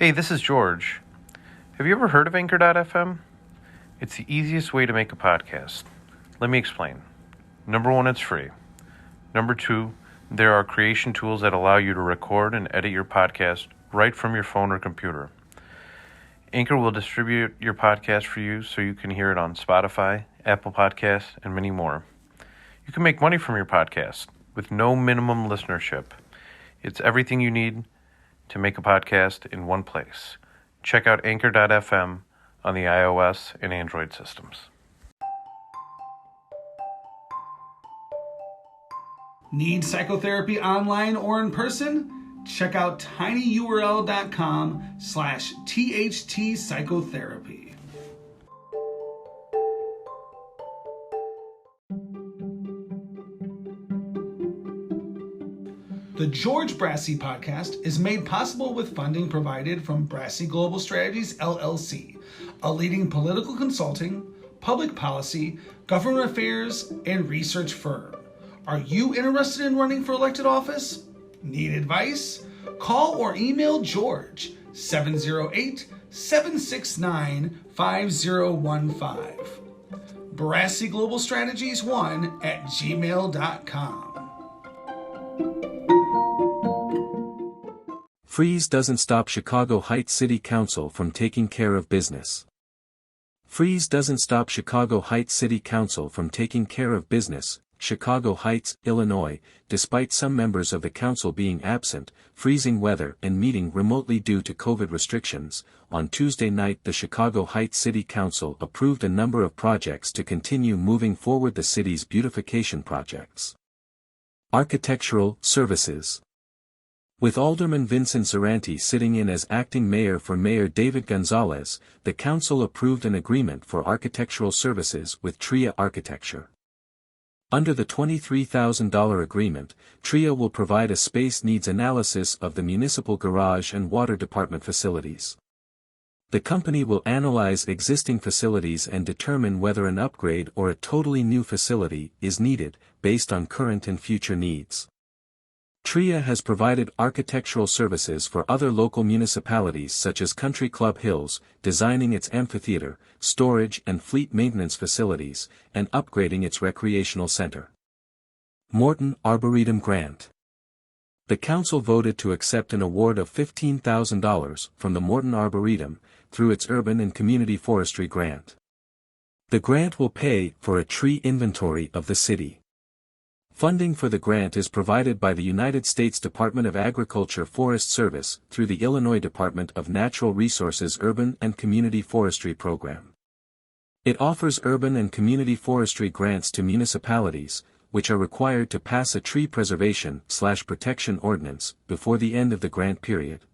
Hey, this is George. Have you ever heard of Anchor.fm? It's the easiest way to make a podcast. Let me explain. Number one, it's free. Number two, there are creation tools that allow you to record and edit your podcast right from your phone or computer. Anchor will distribute your podcast for you so you can hear it on Spotify, Apple Podcasts, and many more. You can make money from your podcast with no minimum listenership. It's everything you need to make a podcast in one place. Check out Anchor.fm on the iOS and Android systems. Need psychotherapy online or in person? Check out tinyurl.com/THT psychotherapy. The George Brassey podcast is made possible with funding provided from Brassey Global Strategies, LLC, a leading political consulting, public policy, government affairs, and research firm. Are you interested in running for elected office? Need advice? Call or email George, 708-769-5015. Brassey Global Strategies 1@gmail.com. Freeze doesn't stop Chicago Heights City Council from taking care of business. Freeze doesn't stop Chicago Heights City Council from taking care of business, Chicago Heights, Illinois, despite some members of the council being absent, freezing weather and meeting remotely due to COVID restrictions. On Tuesday night, the Chicago Heights City Council approved a number of projects to continue moving forward the city's beautification projects. Architectural services. With Alderman Vincent Zaranti sitting in as acting mayor for Mayor David Gonzalez, the council approved an agreement for architectural services with TRIA Architecture. Under the $23,000 agreement, TRIA will provide a space needs analysis of the municipal garage and water department facilities. The company will analyze existing facilities and determine whether an upgrade or a totally new facility is needed, based on current and future needs. TRIA has provided architectural services for other local municipalities such as Country Club Hills, designing its amphitheater, storage and fleet maintenance facilities, and upgrading its recreational center. Morton Arboretum Grant. The council voted to accept an award of $15,000 from the Morton Arboretum through its Urban and Community Forestry Grant. The grant will pay for a tree inventory of the city. Funding for the grant is provided by the United States Department of Agriculture Forest Service through the Illinois Department of Natural Resources Urban and Community Forestry Program. It offers urban and community forestry grants to municipalities, which are required to pass a tree preservation/protection ordinance before the end of the grant period.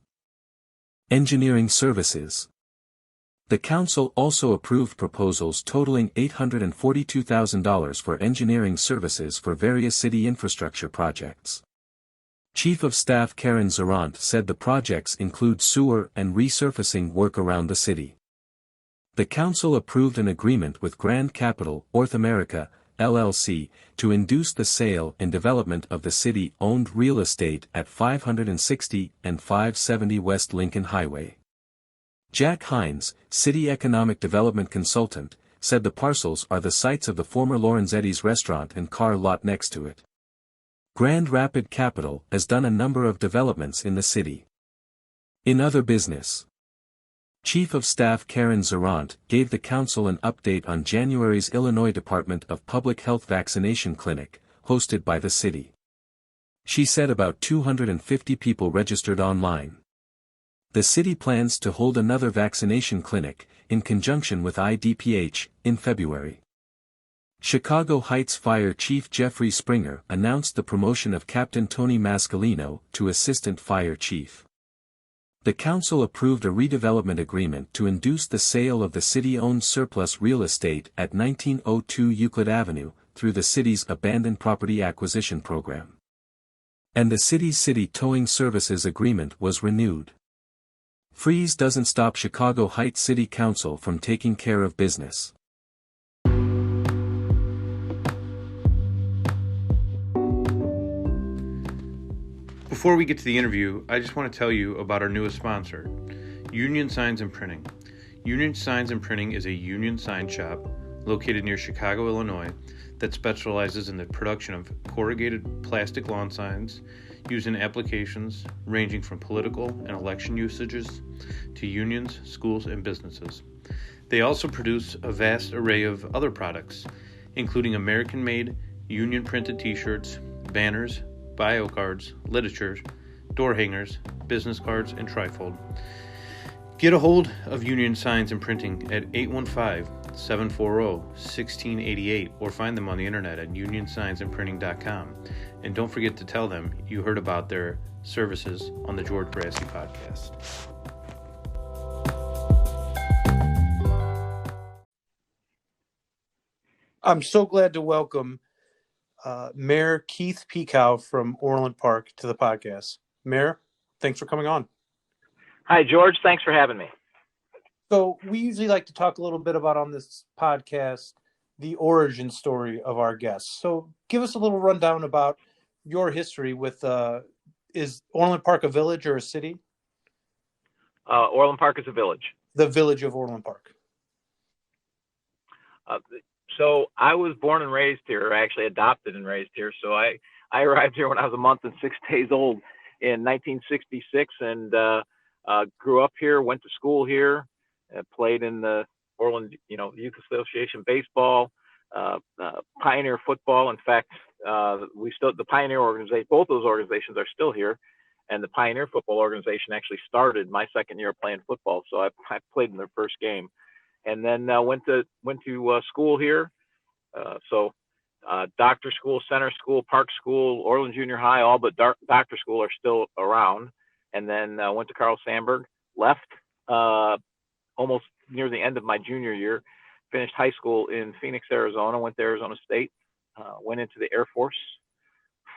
Engineering services. The council also approved proposals totaling $842,000 for engineering services for various city infrastructure projects. Chief of Staff Karen Zarant said the projects include sewer and resurfacing work around the city. The council approved an agreement with Grand Capital, North America, LLC, to induce the sale and development of the city-owned real estate at 560 and 570 West Lincoln Highway. Jack Hines, city economic development consultant, said the parcels are the sites of the former Lorenzetti's restaurant and car lot next to it. Grand Rapid Capital has done a number of developments in the city. In other business, Chief of Staff Karen Zarant gave the council an update on January's Illinois Department of Public Health vaccination clinic, hosted by the city. She said about 250 people registered online. The city plans to hold another vaccination clinic, in conjunction with IDPH, in February. Chicago Heights Fire Chief Jeffrey Springer announced the promotion of Captain Tony Mascalino to Assistant Fire Chief. The council approved a redevelopment agreement to induce the sale of the city-owned surplus real estate at 1902 Euclid Avenue, through the city's Abandoned Property Acquisition Program. And the city's city towing services agreement was renewed. Freeze doesn't stop Chicago Heights City Council from taking care of business. Before we get to the interview, I just want to tell you about our newest sponsor. Union Signs and Printing. Union Signs and Printing is a union sign shop located near Chicago, Illinois, that specializes in the production of corrugated plastic lawn signs used in applications ranging from political and election usages to unions, schools, and businesses. They also produce a vast array of other products, including American-made, union-printed t-shirts, banners, bio cards, literature, door hangers, business cards, and trifold. Get a hold of Union Signs and Printing at 815-740-1688 or find them on the internet at unionsignsandprinting.com. And don't forget to tell them you heard about their services on the George Brassey podcast. I'm so glad to welcome Mayor Keith Pekau from Orland Park to the podcast. Mayor, thanks for coming on. Hi, George. Thanks for having me. So we usually like to talk a little bit about on this podcast the origin story of our guests. So give us a little rundown about your history with, is Orland Park a village or a city? Orland Park is a village. The Village of Orland Park. So I was born and raised here, actually adopted and raised here. So I arrived here when I was a month and 6 days old in 1966 and grew up here, went to school here, played in the Orland, Youth Association baseball, Pioneer football. In fact, the Pioneer organization, both those organizations are still here. And the Pioneer football organization actually started my second year playing football. So I played in their first game. And then went to school here. Doctor school, center school, park school, Orland Junior High, all but doctor school are still around. And then went to Carl Sandburg, left almost near the end of my junior year, finished high school in Phoenix, Arizona, went to Arizona State, went into the Air Force,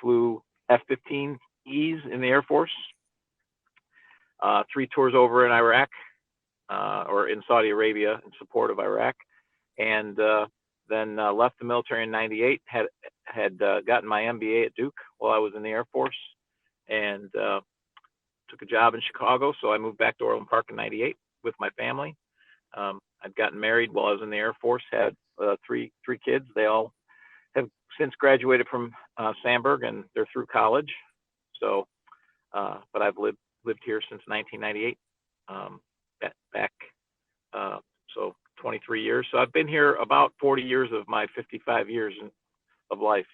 flew F-15Es in the Air Force, 3 tours over in Iraq, or in Saudi Arabia in support of Iraq, and then left the military in '98. Had gotten my MBA at Duke while I was in the Air Force, and took a job in Chicago. So I moved back to Orland Park in '98 with my family. I'd gotten married while I was in the Air Force. Had three kids. They all have since graduated from Sandburg, and they're through college. So, but I've lived here since 1998. Back, so 23 years. So I've been here about 40 years of my 55 years of life.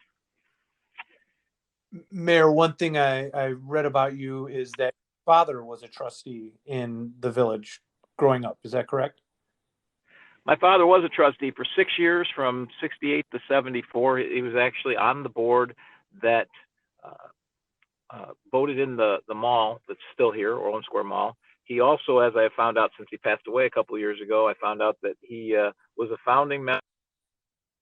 Mayor, one thing I read about you is that your father was a trustee in the village growing up. Is that correct? My father was a trustee for 6 years, from 68 to 74. He was actually on the board that voted in the mall that's still here, Orland Square Mall. He also, as I found out since he passed away a couple of years ago, I found out that he was a founding member of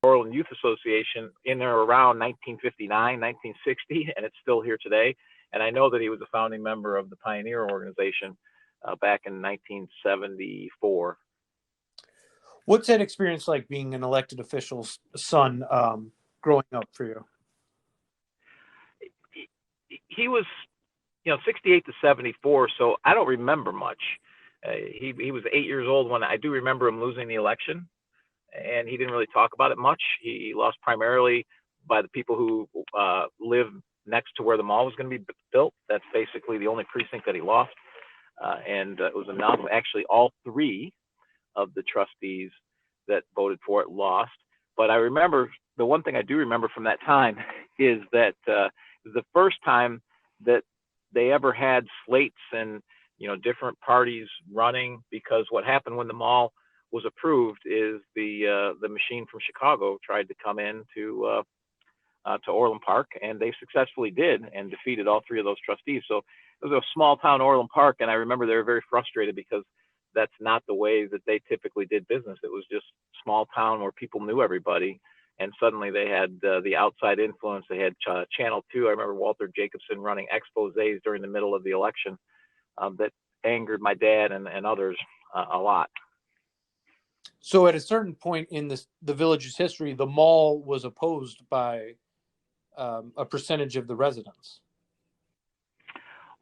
the Orland Youth Association in or around 1959, 1960, and it's still here today. And I know that he was a founding member of the Pioneer organization back in 1974. What's that experience like being an elected official's son growing up for you? He was 68 to 74, so I don't remember much. He was 8 years old when I do remember him losing the election, and he didn't really talk about it much. He lost primarily by the people who live next to where the mall was going to be built. That's basically the only precinct that he lost, and it was enough. Actually, all 3 of the trustees that voted for it lost. But I remember, the one thing I do remember from that time is that it was the first time that they ever had slates and different parties running, because what happened when the mall was approved is the machine from Chicago tried to come in to Orland Park, and they successfully did and defeated all 3 of those trustees. So it was a small town Orland Park, and I remember they were very frustrated because that's not the way that they typically did business. It was just small town where people knew everybody. And suddenly they had the outside influence. They had Channel 2. I remember Walter Jacobson running exposés during the middle of the election that angered my dad and others a lot. So at a certain point in the village's history, the mall was opposed by a percentage of the residents.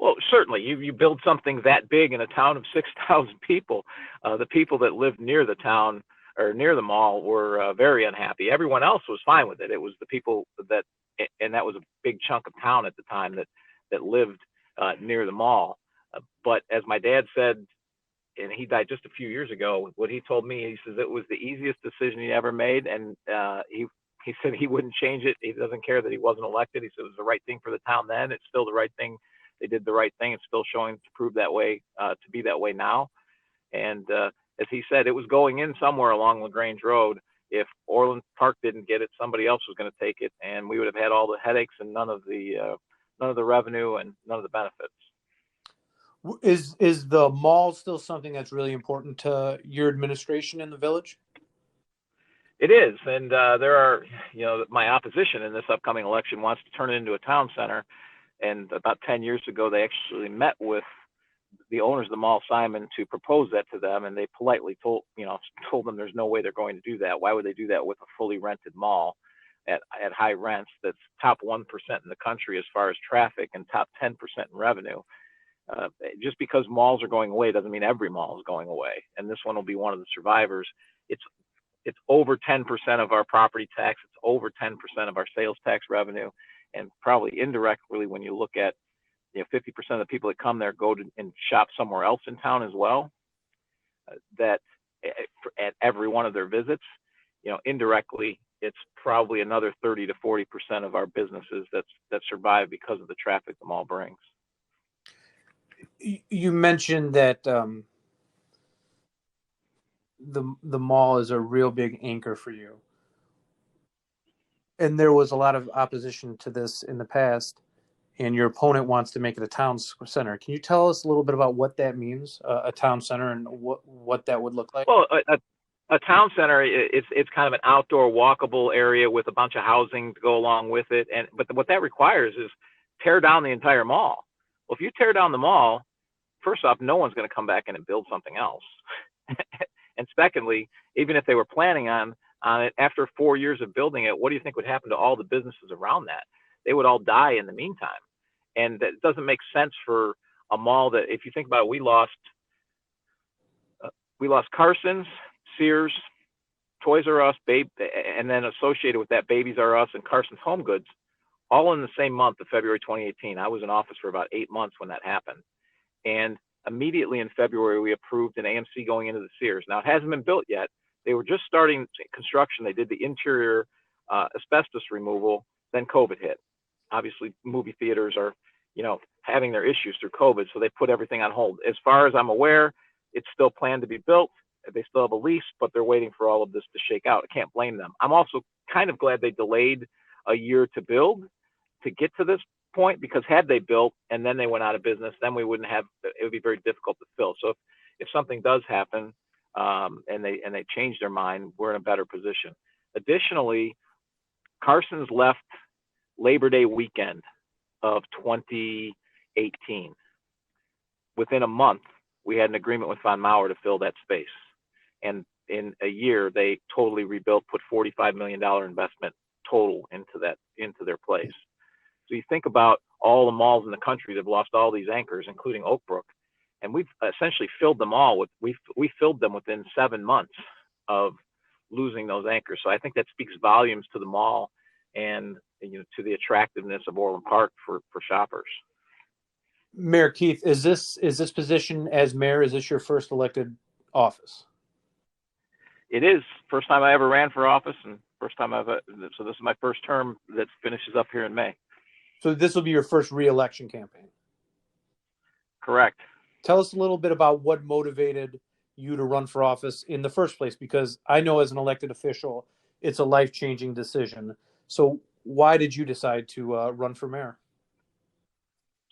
Well, certainly, you build something that big in a town of 6,000 people. The people that lived near the town or near the mall were very unhappy. Everyone else was fine with it. It was the people that, and that was a big chunk of town at the time that lived near the mall. But as my dad said, and he died just a few years ago, what he told me, he says it was the easiest decision he ever made, and he said he wouldn't change it. He doesn't care that he wasn't elected. He said it was the right thing for the town then. It's still the right thing. They did the right thing. It's still showing to prove that way, to be that way now. And as he said, it was going in somewhere along LaGrange Road. If Orland Park didn't get it, somebody else was going to take it, and we would have had all the headaches and none of the revenue and none of the benefits. Is the mall still something that's really important to your administration in the village? It is, and there are, my opposition in this upcoming election wants to turn it into a town center. And about 10 years ago, they actually met with the owners of the mall, Simon, to propose that to them, and they politely told them there's no way they're going to do that. Why would they do that with a fully rented mall at high rents that's top 1% in the country as far as traffic and top 10% in revenue? Just because malls are going away doesn't mean every mall is going away, and this one will be one of the survivors. It's over 10% of our property tax. It's over 10% of our sales tax revenue, and probably indirectly, when you look at 50% of the people that come there go to and shop somewhere else in town as well. That at every one of their visits, indirectly, it's probably another 30 to 40% of our businesses that survive because of the traffic the mall brings. You mentioned that the mall is a real big anchor for you, and there was a lot of opposition to this in the past, and your opponent wants to make it a town center. Can you tell us a little bit about what that means, a town center, and what that would look like? Well, a town center, it's kind of an outdoor walkable area with a bunch of housing to go along with it. But what that requires is tear down the entire mall. Well, if you tear down the mall, first off, no one's going to come back in and build something else. And secondly, even if they were planning on it, after 4 years of building it, what do you think would happen to all the businesses around that? They would all die in the meantime. And that doesn't make sense for a mall that, if you think about it, we lost Carson's, Sears, Toys R Us, and then associated with that, Babies R Us and Carson's Home Goods, all in the same month of February 2018. I was in office for about 8 months when that happened. And immediately in February, we approved an AMC going into the Sears. Now, it hasn't been built yet. They were just starting construction. They did the interior asbestos removal. Then COVID hit. Obviously, movie theaters are, having their issues through COVID, so they put everything on hold. As far as I'm aware, it's still planned to be built. They still have a lease, but they're waiting for all of this to shake out. I can't blame them. I'm also kind of glad they delayed a year to build to get to this point, because had they built and then they went out of business, then we wouldn't have, it would be very difficult to fill. So if something does happen and they change their mind, we're in a better position. Additionally, Carson's left Labor Day weekend of 2018. Within a month, we had an agreement with Von Mauer to fill that space. And in a year, they totally rebuilt, put $45 million investment total into their place. So you think about all the malls in the country that have lost all these anchors, including Oak Brook, and we've essentially filled them all. We filled them within 7 months of losing those anchors. So I think that speaks volumes to the mall and to the attractiveness of Orland Park for shoppers. Mayor Keith, is this position as mayor, is this your first elected office? It is. First time I ever ran for office, and so this is my first term that finishes up here in May. So this will be your first re-election campaign? Correct. Tell us a little bit about what motivated you to run for office in the first place, because I know as an elected official, it's a life-changing decision. So why did you decide to run for mayor?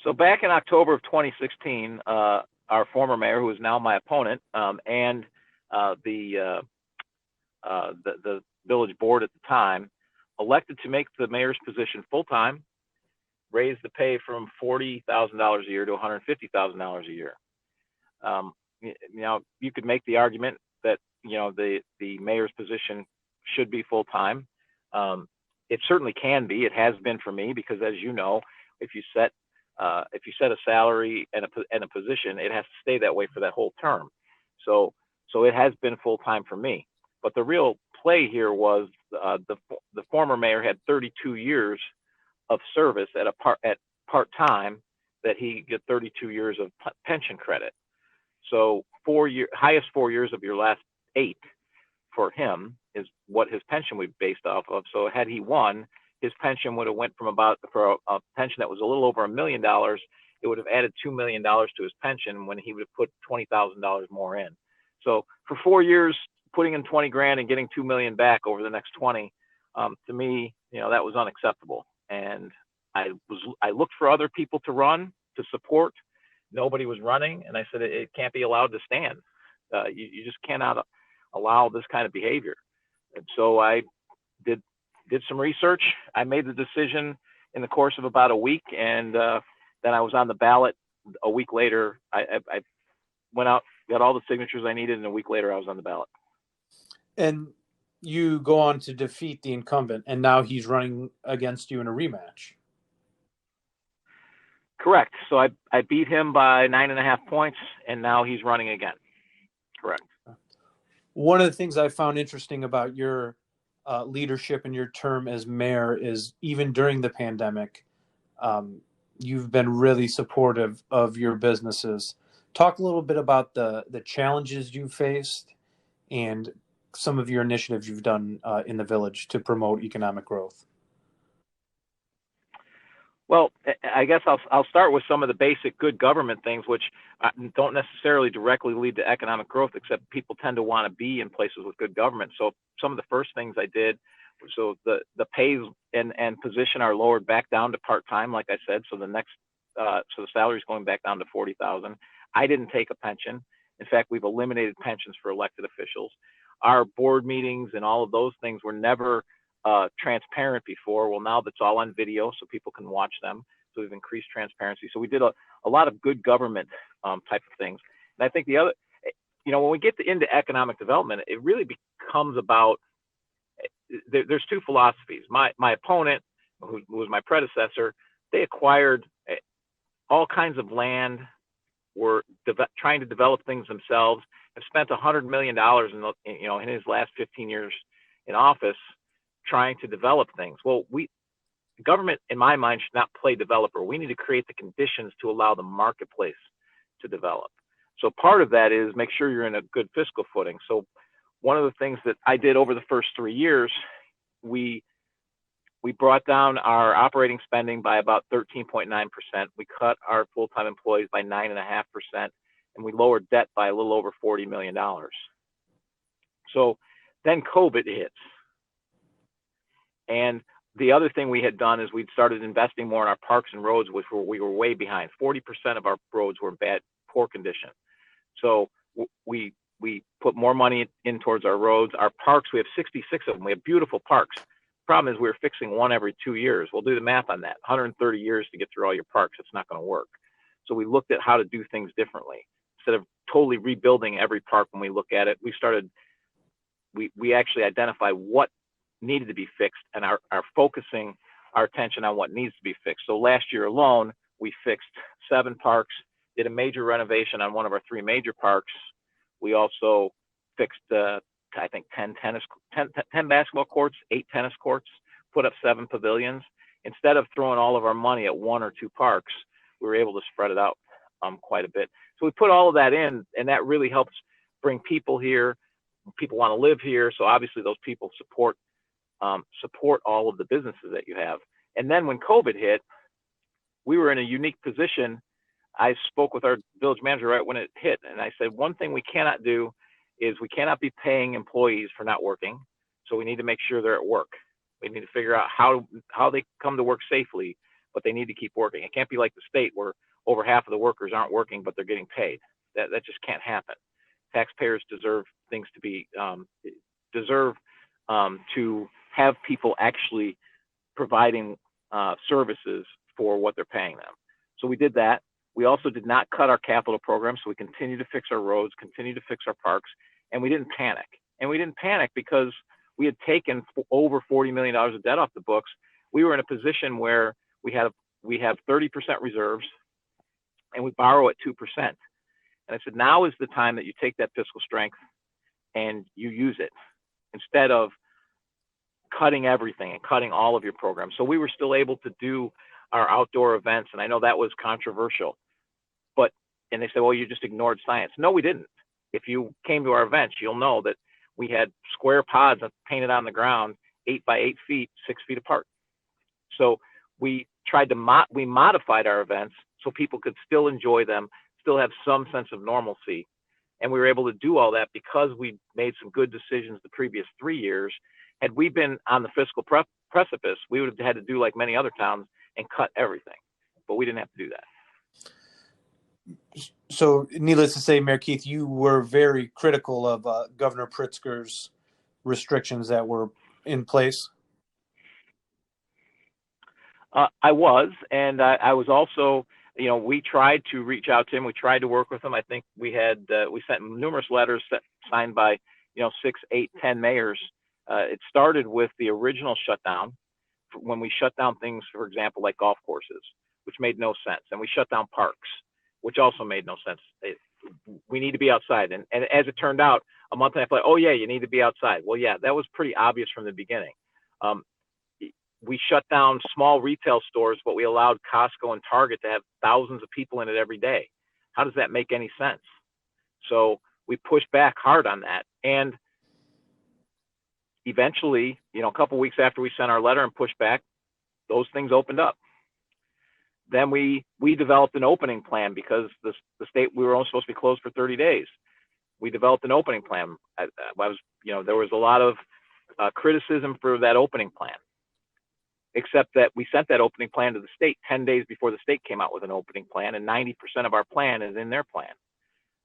So back in October of 2016, our former mayor, who is now my opponent, and the village board at the time elected to make the mayor's position full-time, raise the pay from $40,000 a year to $150,000 a year. You could make the argument that the mayor's position should be full-time. It certainly can be. It has been for me, because as you know, if you set if you set a salary and a position, it has to stay that way for that whole term. So it has been full time for me. But the real play here was the former mayor had 32 years of service at part time, that he get 32 years of pension credit. So highest 4 years of your last 8 for him is what his pension would be based off of. So had he won, his pension would have went from for a pension that was a little over $1 million, it would have added $2 million to his pension when he would have put $20,000 more in. So for 4 years, putting in 20 grand and getting 2 million back over the next 20, to me, that was unacceptable. And I looked for other people to run, to support. Nobody was running, and I said it can't be allowed to stand. You just cannot allow this kind of behavior. And so I did some research. I made the decision in the course of about a week, and then I was on the ballot a week later. I went out, got all the signatures I needed, and a week later I was on the ballot. And you go on to defeat the incumbent, and now he's running against you in a rematch. Correct. So I beat him by 9.5 points, and now he's running again. Correct. One of the things I found interesting about your leadership and your term as mayor is, even during the pandemic, you've been really supportive of your businesses. Talk a little bit about the challenges you faced and some of your initiatives you've done in the village to promote economic growth. Well, I guess I'll start with some of the basic good government things, which don't necessarily directly lead to economic growth, except people tend to want to be in places with good government. So some of the first things I did, so the pays and position are lowered back down to part-time, like I said. So so the salary is going back down to $40,000. I didn't take a pension. In fact, we've eliminated pensions for elected officials. Our board meetings and all of those things were never transparent before. Well, now that's all on video, so people can watch them. So we've increased transparency. So we did a lot of good government type of things. And I think the other, when we get into economic development, it really becomes about, there's two philosophies. My opponent, who was my predecessor, they acquired all kinds of land, were trying to develop things themselves, have spent $100 million in his last 15 years in office trying to develop things. Well, government, in my mind, should not play developer. We need to create the conditions to allow the marketplace to develop. So part of that is make sure you're in a good fiscal footing. So one of the things that I did over the first 3 years, we brought down our operating spending by about 13.9%. We cut our full-time employees by 9.5%, and we lowered debt by a little over $40 million. So then COVID hits. And the other thing we had done is we'd started investing more in our parks and roads, which we were way behind. 40% of our roads were in poor condition. So we put more money in towards our roads. Our parks, we have 66 of them. We have beautiful parks. Problem is, we're fixing one every 2 years. We'll do the math on that. 130 years to get through all your parks. It's not going to work. So we looked at how to do things differently. Instead of totally rebuilding every park when we look at it, we actually identify what needed to be fixed and are focusing our attention on what needs to be fixed. So last year alone, we fixed 7 parks, did a major renovation on one of our 3 major parks. We also fixed, I think 10 basketball courts, 8 tennis courts, put up 7 pavilions. Instead of throwing all of our money at 1 or 2 parks, we were able to spread it out quite a bit. So we put all of that in, and that really helps bring people here. People want to live here, so obviously those people support all of the businesses that you have. And then when COVID hit, we were in a unique position. I spoke with our village manager right when it hit, and I said, one thing we cannot do is we cannot be paying employees for not working. So we need to make sure they're at work. We need to figure out how they come to work safely, but they need to keep working. It can't be like the state where over half of the workers aren't working, but they're getting paid. That just can't happen. Taxpayers deserve things to be, to have people actually providing services for what they're paying them. So we did that. We also did not cut our capital program, so we continue to fix our roads, continue to fix our parks, and we didn't panic. And we didn't panic because we had taken over $40 million of debt off the books. We were in a position where we had we have 30% reserves and we borrow at 2%. And I said, now is the time that you take that fiscal strength and you use it instead of cutting everything and cutting all of your programs. So we were still able to do our outdoor events. And I know that was controversial, and they said, well, you just ignored science. No, we didn't. If you came to our events, you'll know that we had square pods painted on the ground, 8 by 8 feet, 6 feet apart. So we tried to we modified our events so people could still enjoy them, still have some sense of normalcy. And we were able to do all that because we made some good decisions the previous 3 years. Had we been on the fiscal precipice, we would have had to do like many other towns and cut everything, but we didn't have to do that. So, needless to say, Mayor Keith, you were very critical of Governor Pritzker's restrictions that were in place. I was, and I was also, we tried to reach out to him. We tried to work with him. I think we sent numerous letters signed by, 6, 8, 10 mayors. It started with the original shutdown when we shut down things, for example, like golf courses, which made no sense. And we shut down parks, which also made no sense. We need to be outside. And as it turned out, a month and a half later, oh yeah, you need to be outside. Well, yeah, that was pretty obvious from the beginning. We shut down small retail stores, but we allowed Costco and Target to have thousands of people in it every day. How does that make any sense? So we pushed back hard on that. And eventually, a couple weeks after we sent our letter and pushed back, those things opened up. Then we developed an opening plan because the state, we were only supposed to be closed for 30 days. We developed an opening plan. There was a lot of criticism for that opening plan, except that we sent that opening plan to the state 10 days before the state came out with an opening plan, and 90% of our plan is in their plan.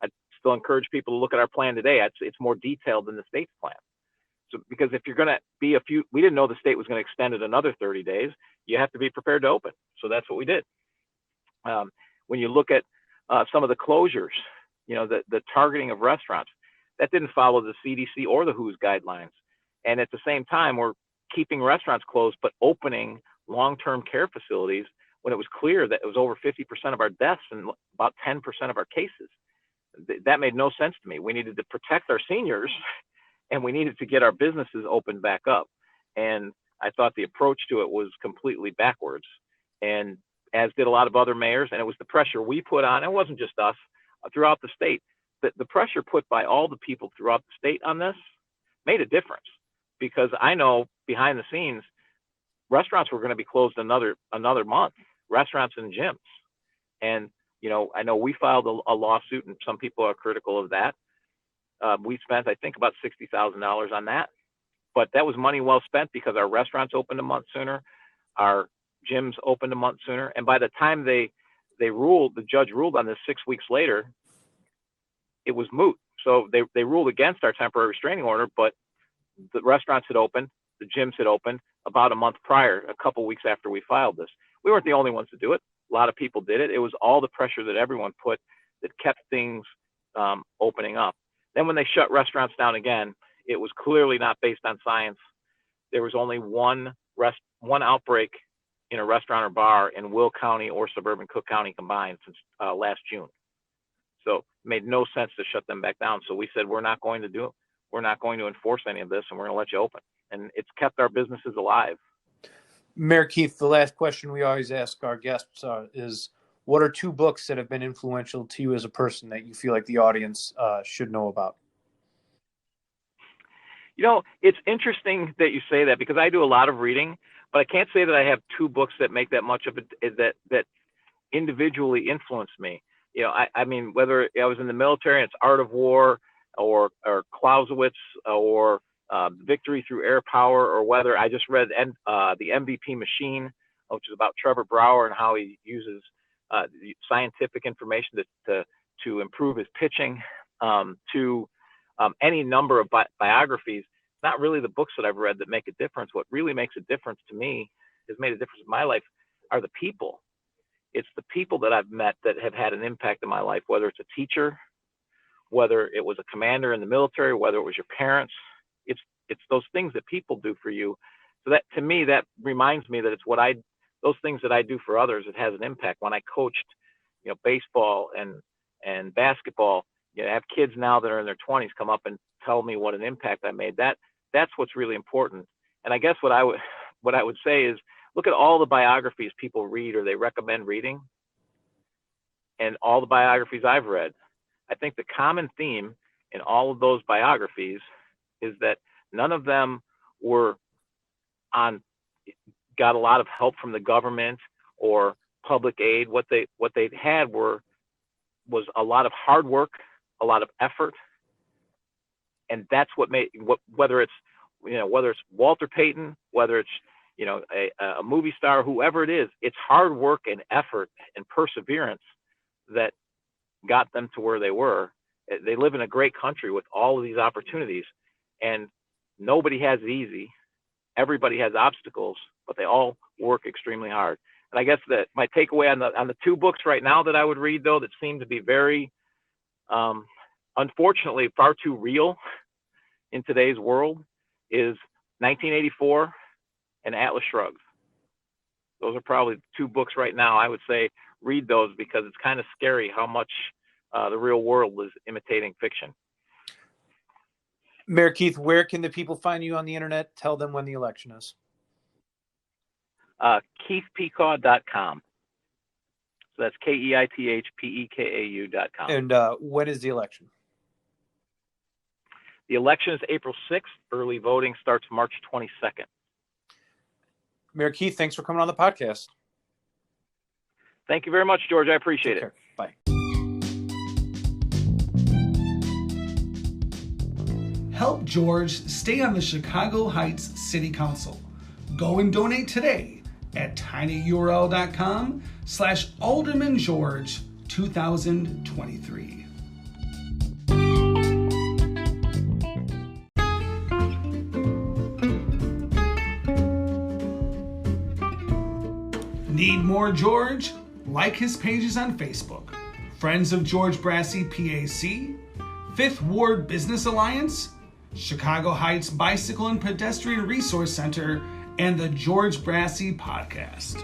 I still encourage people to look at our plan today. It's more detailed than the state's plan. So, because if you're going to be we didn't know the state was going to extend it another 30 days. You have to be prepared to open. So that's what we did. When you look at some of the closures, the targeting of restaurants, that didn't follow the CDC or the WHO's guidelines. And at the same time, we're keeping restaurants closed, but opening long-term care facilities when it was clear that it was over 50% of our deaths and about 10% of our cases. That made no sense to me. We needed to protect our seniors and we needed to get our businesses opened back up. And I thought the approach to it was completely backwards, and as did a lot of other mayors. And it was the pressure we put on. It wasn't just us, throughout the state. The pressure put by all the people throughout the state on this made a difference, because I know behind the scenes, restaurants were going to be closed another month, restaurants and gyms. And, I know we filed a lawsuit, and some people are critical of that. We spent, I think, about $60,000 on that. But that was money well spent because our restaurants opened a month sooner, our gyms opened a month sooner. And by the time the judge ruled on this 6 weeks later, it was moot. So they ruled against our temporary restraining order, but the restaurants had opened, the gyms had opened about a month prior, a couple weeks after we filed this. We weren't the only ones to do it. A lot of people did it. It was all the pressure that everyone put that kept things opening up. Then when they shut restaurants down again, it was clearly not based on science. There was only one outbreak in a restaurant or bar in Will County or suburban Cook County combined since last June. So it made no sense to shut them back down. So we said, we're not going to do it. We're not going to enforce any of this, and we're going to let you open. And it's kept our businesses alive. Mayor Keith, the last question we always ask our guests is, what are 2 books that have been influential to you as a person that you feel like the audience should know about? It's interesting that you say that, because I do a lot of reading, but I can't say that I have 2 books that make that much of it, that individually influenced me. I mean, whether I was in the military and it's Art of War or Clausewitz or Victory Through Air Power, or whether I just read the MVP Machine, which is about Trevor Brower and how he uses scientific information to improve his pitching, to any number of biographies. Not really the books that I've read that make a difference. What really makes a difference to me, has made a difference in my life, are the people. It's the people that I've met that have had an impact in my life, whether it's a teacher, whether it was a commander in the military, whether it was your parents. It's those things that people do for you. So that, to me, that reminds me that it's what I those things that I do for others, it has an impact. When I coached, baseball and basketball, I have kids now that are in their 20s come up and tell me what an impact I made. That's what's really important. And I guess what I would say is, look at all the biographies people read or they recommend reading, and all the biographies I've read. I think the common theme in all of those biographies is that none of them got a lot of help from the government or public aid. What they had was a lot of hard work, a lot of effort, and that's what made whether it's Walter Payton, whether it's a movie star, whoever it is, it's hard work and effort and perseverance that got them to where they were. They live in a great country with all of these opportunities, and nobody has it easy. Everybody has obstacles, but they all work extremely hard. And I guess that my takeaway on the two books right now that I would read, though, that seem to be very, unfortunately, far too real in today's world, is 1984 and Atlas Shrugged. Those are probably the two books right now. I would say read those because it's kind of scary how much the real world is imitating fiction. Mayor Keith, where can the people find you on the internet? Tell them when the election is. KeithPekau.com. So that's KeithPekau.com. And when is the election? The election is April 6th. Early voting starts March 22nd. Mayor Keith, thanks for coming on the podcast. Thank you very much, George. I appreciate it. Bye. Help George stay on the Chicago Heights City Council. Go and donate today at tinyurl.com/AldermanGeorge 2023. Need more George? Like his pages on Facebook. Friends of George Brassey PAC, Fifth Ward Business Alliance, Chicago Heights Bicycle and Pedestrian Resource Center, and the George Brassey Podcast.